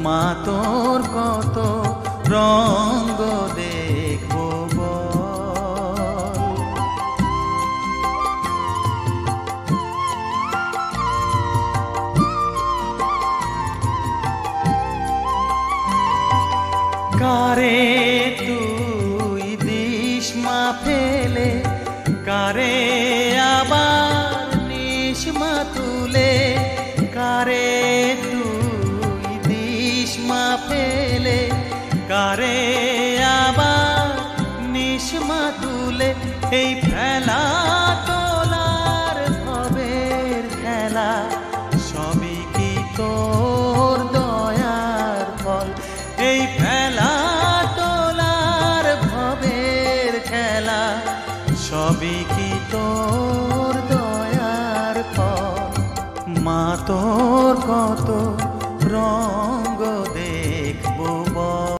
মা তোর কত রঙ্গ দেখবো বল। কারে তুই দিস মা ফেলে, কারে আবার নিস মা তুলে, কারে তুই দিস মা ফেলে, কারে আবার নিস মা তুলে। এই ফেলা তোলার ভবের খেলা সবই কি তোর দয়ার ফল। এই ফেলা তোলার ভবের খেলা সবই কি তোর দয়ার ফল। মা তোর কত রং